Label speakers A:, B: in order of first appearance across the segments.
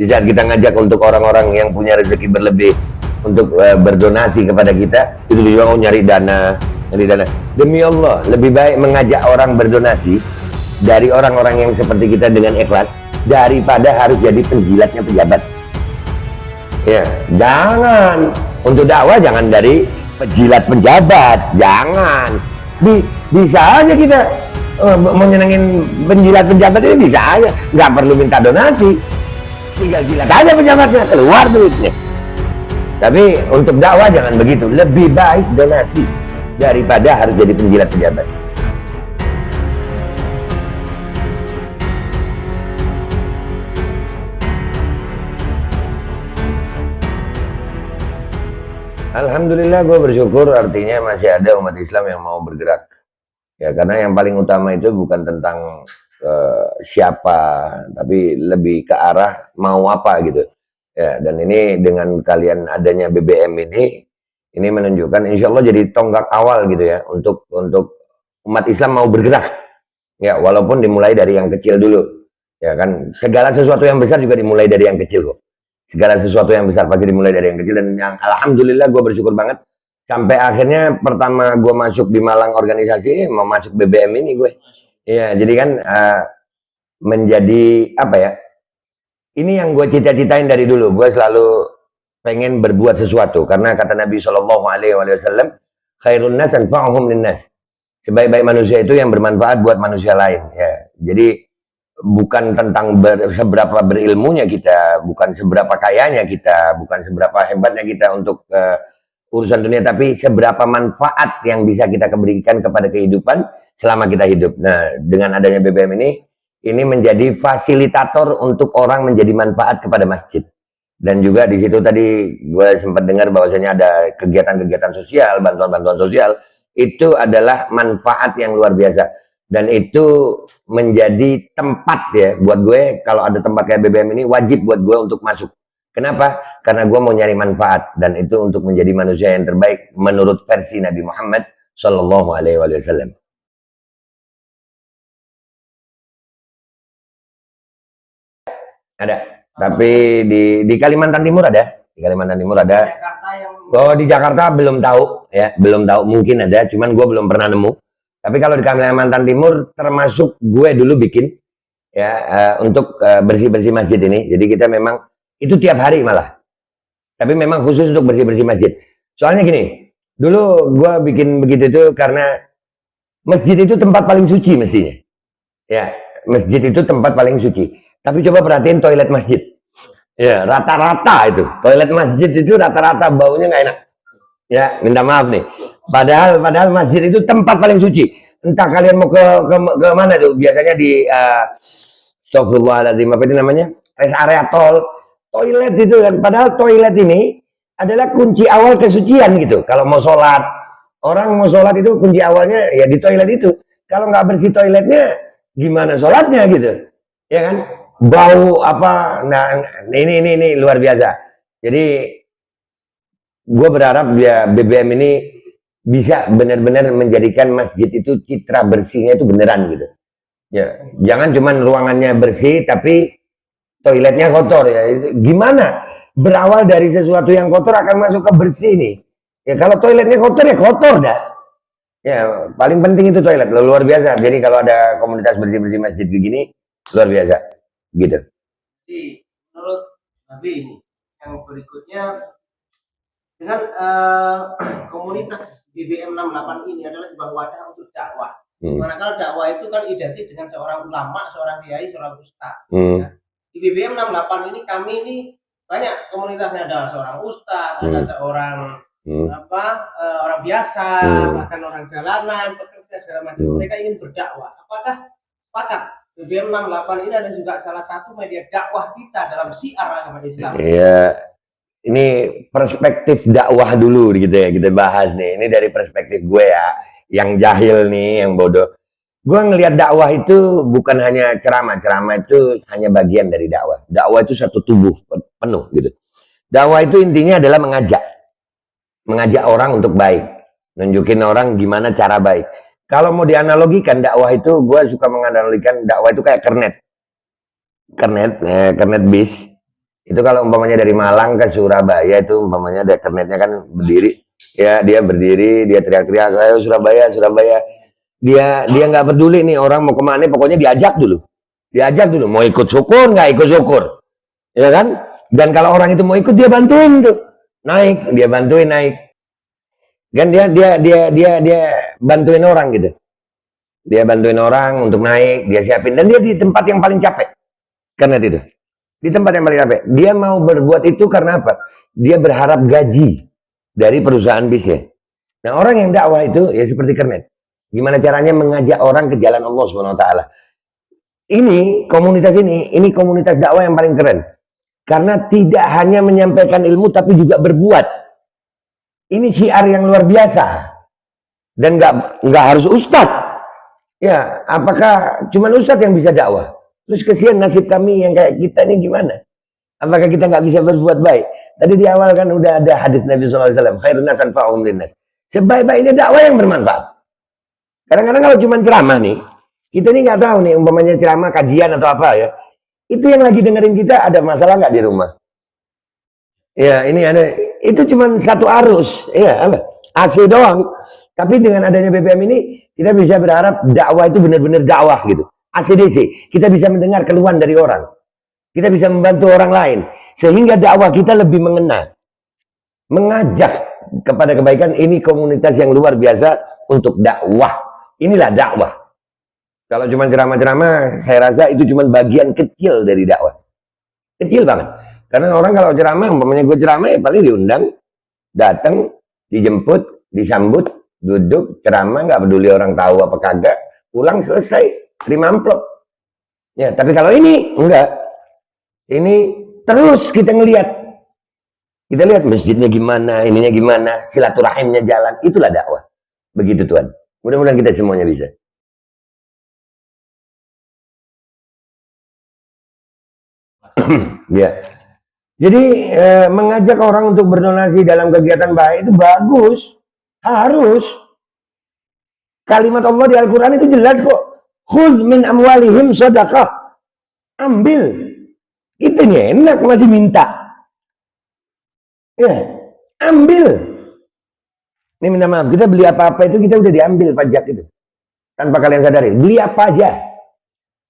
A: Di saat kita ngajak untuk orang-orang yang punya rezeki berlebih untuk berdonasi kepada kita, itu juga mau nyari dana. Demi Allah, lebih baik mengajak orang berdonasi dari orang-orang yang seperti kita dengan ikhlas daripada harus jadi penjilatnya pejabat. Ya, jangan untuk dakwah, jangan dari penjilat pejabat, jangan. Bisa aja kita mau nyenengin penjilat pejabat ini, bisa aja, nggak perlu minta donasi, tinggal jilat aja pejabatnya, keluar duitnya. Tapi untuk dakwah jangan begitu, lebih baik donasi daripada harus jadi penjilat pejabat. Alhamdulillah, gue bersyukur, artinya masih ada umat Islam yang mau bergerak. Ya, karena yang paling utama itu bukan tentang siapa, tapi lebih ke arah mau apa gitu. Ya, dan ini dengan kalian adanya BBM ini menunjukkan insya Allah jadi tonggak awal gitu ya untuk umat Islam mau bergerak. Ya, walaupun dimulai dari yang kecil dulu. Ya kan, segala sesuatu yang besar juga dimulai dari yang kecil kok. Segala sesuatu yang besar pasti dimulai dari yang kecil, dan yang alhamdulillah gue bersyukur banget sampai akhirnya pertama gue masuk di Malang organisasi mau masuk BBM ini gue. Iya, jadi kan menjadi apa ya? Ini yang gue cita-citain dari dulu. Gue selalu pengen berbuat sesuatu karena kata Nabi Shallallahu Alaihi Wasallam, khairun nas anfa'uhum linnas. Sebaik-baik manusia itu yang bermanfaat buat manusia lain. Ya, jadi bukan tentang seberapa berilmunya kita, bukan seberapa kayanya kita, bukan seberapa hebatnya kita untuk urusan dunia, tapi seberapa manfaat yang bisa kita berikan kepada kehidupan selama kita hidup. Nah, dengan adanya BBM ini menjadi fasilitator untuk orang menjadi manfaat kepada masjid. Dan juga di situ tadi gue sempat dengar bahwasanya ada kegiatan-kegiatan sosial, bantuan-bantuan sosial, itu adalah manfaat yang luar biasa. Dan itu menjadi tempat ya buat gue, kalau ada tempat kayak BBM ini wajib buat gue untuk masuk. Kenapa? Karena gue mau nyari manfaat, dan itu untuk menjadi manusia yang terbaik menurut versi Nabi Muhammad Shallallahu Alaihi Wasallam. Ada, tapi di Kalimantan Timur ada. Di Kalimantan Timur ada. Oh, di Jakarta belum tahu ya, belum tahu, mungkin ada, cuman gue belum pernah nemu. Tapi kalau di Kalimantan Timur termasuk gue dulu bikin ya untuk bersih-bersih masjid ini. Jadi kita memang itu tiap hari malah. Tapi memang khusus untuk bersih-bersih masjid. Soalnya gini, dulu gue bikin begitu itu karena masjid itu tempat paling suci mestinya. Ya, masjid itu tempat paling suci. Tapi coba perhatiin toilet masjid. Ya, rata-rata itu. Toilet masjid itu rata-rata baunya nggak enak. Ya, minta maaf nih. Padahal masjid itu tempat paling suci. Entah kalian mau ke mana tuh? Biasanya di astagfirullahaladzim, apa itu namanya? Rest area tol, toilet itu kan. Padahal toilet ini adalah kunci awal kesucian gitu. Kalau mau sholat, orang mau sholat itu kunci awalnya ya di toilet itu. Kalau nggak bersih toiletnya, gimana sholatnya gitu? Ya kan? Bau apa? Nah, ini luar biasa. Jadi gue berharap ya BBM ini bisa benar-benar menjadikan masjid itu citra bersihnya itu beneran gitu. Ya, jangan cuman ruangannya bersih tapi toiletnya kotor ya. Gimana? Berawal dari sesuatu yang kotor akan masuk ke bersih nih. Ya kalau toiletnya kotor ya kotor dah. Ya, paling penting itu toilet. Luar biasa. Jadi kalau ada komunitas bersih-bersih masjid begini, luar biasa. Gitu.
B: Jadi menurut Nabi ini yang berikutnya dengan komunitas BBM 68 ini adalah sebuah wadah untuk dakwah. Manakala dakwah itu kan identik dengan seorang ulama, seorang kiai, seorang ustaz. Ya. Di BBM 68 ini kami ini banyak komunitasnya, ada seorang ustaz, ada seorang orang biasa, bahkan orang jalanan, pekerja segala macam. Mereka ingin berdakwah. Apakah sepakat BBM 68 ini ada juga salah satu media dakwah kita dalam syiar agama Islam?
A: Iya. Ini perspektif dakwah dulu gitu ya, kita bahas nih. Ini dari perspektif gue ya, yang jahil nih, yang bodoh. Gue ngelihat dakwah itu bukan hanya ceramah itu hanya bagian dari dakwah. Dakwah itu satu tubuh penuh gitu. Dakwah itu intinya adalah mengajak orang untuk baik, nunjukin orang gimana cara baik. Kalau mau dianalogikan dakwah itu, gue suka menganalogikan dakwah itu kayak kernet bis. Itu kalau umpamanya dari Malang ke Surabaya itu umpamanya ada kernetnya kan berdiri, ya dia berdiri, dia teriak-teriak, ayo Surabaya, Surabaya. Dia nggak peduli nih orang mau kemana, pokoknya diajak dulu, mau ikut syukur nggak ikut syukur, ya kan? Dan kalau orang itu mau ikut dia bantuin tuh, naik, dia bantuin naik, kan dia bantuin orang gitu, dia bantuin orang untuk naik, dia siapin, dan dia di tempat yang paling capek, karena itu. Di tempat yang paling capek. Dia mau berbuat itu karena apa? Dia berharap gaji dari perusahaan bisnya. Nah, orang yang dakwah itu ya seperti kernet. Gimana caranya mengajak orang ke jalan Allah Subhanahu wa taala. Ini komunitas dakwah yang paling keren. Karena tidak hanya menyampaikan ilmu tapi juga berbuat. Ini syiar yang luar biasa. Dan nggak harus ustadz. Ya, apakah cuma ustadz yang bisa dakwah? Terus kesian nasib kami yang kayak kita ini gimana? Apakah kita nggak bisa berbuat baik? Tadi di awal kan udah ada hadis Nabi SAW. Khairun nas anfa'uhum linnas. Sebaik-baiknya dakwah yang bermanfaat. Kadang-kadang kalau cuma ceramah nih, kita ini nggak tahu nih umpamanya ceramah, kajian atau apa ya. Itu yang lagi dengerin kita ada masalah nggak di rumah? Ya ini ada. Itu cuma satu arus. Ya apa? AC doang. Tapi dengan adanya BBM ini, kita bisa berharap dakwah itu benar-benar dakwah gitu. ACDC, kita bisa mendengar keluhan dari orang. Kita bisa membantu orang lain. Sehingga dakwah kita lebih mengena. Mengajak kepada kebaikan, ini komunitas yang luar biasa untuk dakwah. Inilah dakwah. Kalau cuma ceramah-ceramah, saya rasa itu cuma bagian kecil dari dakwah. Kecil banget. Karena orang kalau ceramah, umpamanya gue ceramah, ya paling diundang, datang, dijemput, disambut, duduk, ceramah, nggak peduli orang tahu apa kagak, pulang selesai. Terima amplop. Ya, tapi kalau ini enggak. Ini terus kita ngelihat. Kita lihat masjidnya gimana, ininya gimana, silaturahimnya jalan. Itulah dakwah. Begitu Tuhan. Mudah-mudahan kita semuanya bisa. Ya. Jadi mengajak orang untuk berdonasi dalam kegiatan baik itu bagus. Harus. Kalimat Allah di Al-Quran itu jelas kok. Khudz min amwalihim sadaqah. Ambil. Itu nih enak masih minta. Ya, ambil. Ini minta maaf, kita beli apa-apa itu kita udah diambil pajak itu. Tanpa kalian sadari. Beli apa aja.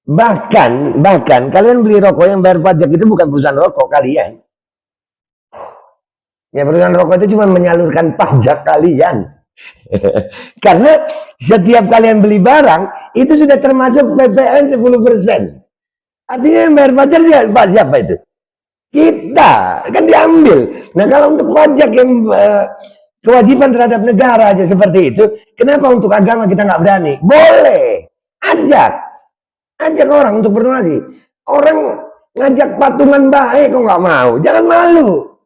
A: Bahkan kalian beli rokok yang bayar pajak itu bukan perusahaan rokok kalian. Ya perusahaan rokok itu cuma menyalurkan pajak kalian. Karena setiap kalian beli barang itu sudah termasuk PPN 10%. Artinya yang bayar pajak siapa itu? Kita kan diambil. Nah kalau untuk pajak yang kewajiban terhadap negara aja seperti itu, kenapa untuk agama kita nggak berani? Boleh, ajak orang untuk berdonasi. Orang ngajak patungan baik kok nggak mau, jangan malu.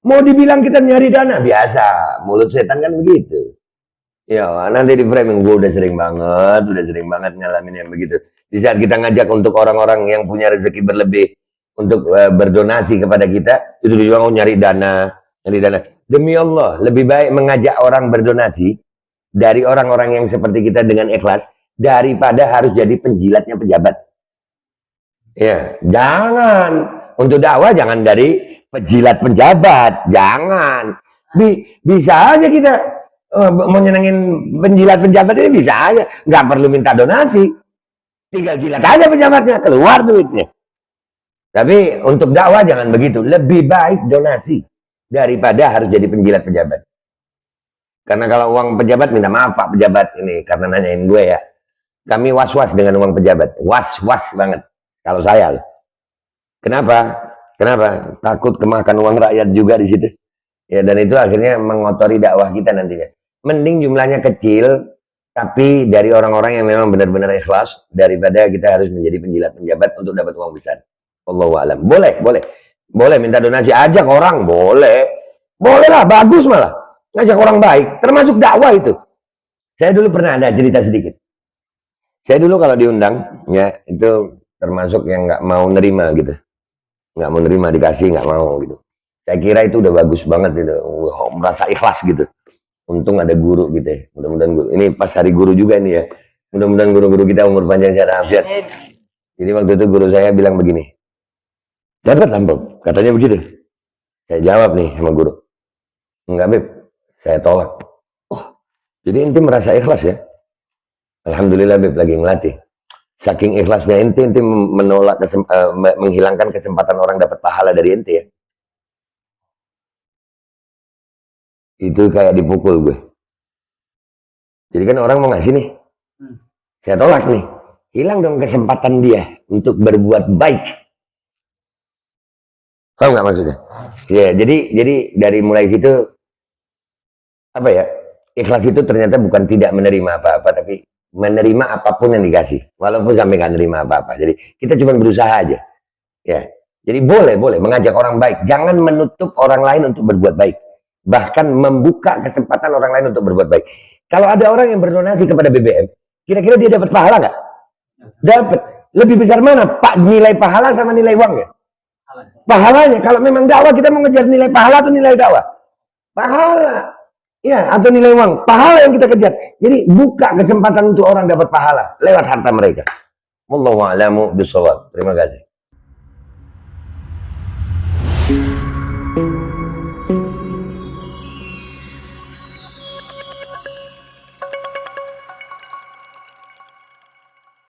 A: Mau dibilang kita nyari dana biasa, mulut setan kan begitu. Ya, nanti di framing gue udah sering banget ngalamin yang begitu. Di saat kita ngajak untuk orang-orang yang punya rezeki berlebih untuk berdonasi kepada kita, itu juga mau nyari dana. Demi Allah, lebih baik mengajak orang berdonasi dari orang-orang yang seperti kita dengan ikhlas daripada harus jadi penjilatnya pejabat. Ya, jangan untuk dakwah jangan dari penjilat pejabat, jangan. Bisa aja kita mau nyenengin penjilat pejabat ini bisa aja, nggak perlu minta donasi, tinggal jilat aja pejabatnya, keluar duitnya. Tapi untuk dakwah jangan begitu, lebih baik donasi daripada harus jadi penjilat pejabat. Karena kalau uang pejabat, minta maaf Pak pejabat ini karena nanyain gue ya, kami was-was dengan uang pejabat, was-was banget kalau saya. Kenapa? Takut kemakan uang rakyat juga di situ. Ya, dan itu akhirnya mengotori dakwah kita nantinya. Mending jumlahnya kecil, tapi dari orang-orang yang memang benar-benar ikhlas, daripada kita harus menjadi penjilat penjabat untuk dapat uang besar. Wallahu a'lam. Boleh minta donasi, ajak orang, boleh lah, bagus malah. Ngajak orang baik, termasuk dakwah itu. Saya dulu pernah ada cerita sedikit. Saya dulu kalau diundang, ya itu termasuk yang nggak mau nerima gitu. Nggak mau nerima, dikasih nggak mau gitu. Saya kira itu udah bagus banget gitu, merasa ikhlas gitu. Untung ada guru gitu ya. Mudah-mudahan guru. Ini pas hari guru juga nih ya. Mudah-mudahan guru-guru kita umur panjang sehat afiat. Jadi waktu itu guru saya bilang begini. Dapat amplop, katanya begitu. Saya jawab nih sama guru. Enggak, Beb, saya tolak. Oh, jadi ente merasa ikhlas ya? Alhamdulillah, Beb, lagi ngelatih. Saking ikhlasnya ente menolak menghilangkan kesempatan orang dapat pahala dari ente ya. Itu kayak dipukul gue. Jadi kan orang mau ngasih nih. Saya tolak nih. Hilang dong kesempatan dia untuk berbuat baik. Tahu nggak maksudnya? Ya, jadi dari mulai situ apa ya? Ikhlas itu ternyata bukan tidak menerima apa-apa, tapi menerima apapun yang dikasih, walaupun sampai nggak menerima apa-apa. Jadi kita cuma berusaha aja. Ya. Jadi boleh mengajak orang baik. Jangan menutup orang lain untuk berbuat baik. Bahkan membuka kesempatan orang lain untuk berbuat baik. Kalau ada orang yang berdonasi kepada BBM, kira-kira dia dapat pahala nggak? Dapat. Lebih besar mana? Pak, nilai pahala sama nilai uangnya? Pahalanya. Kalau memang dakwah, kita mau ngejar nilai pahala atau nilai dakwah? Pahala. Ya, atau nilai uang. Pahala yang kita kejar. Jadi buka kesempatan untuk orang dapat pahala lewat harta mereka. Wallahu a'lamu bishawab. Terima kasih.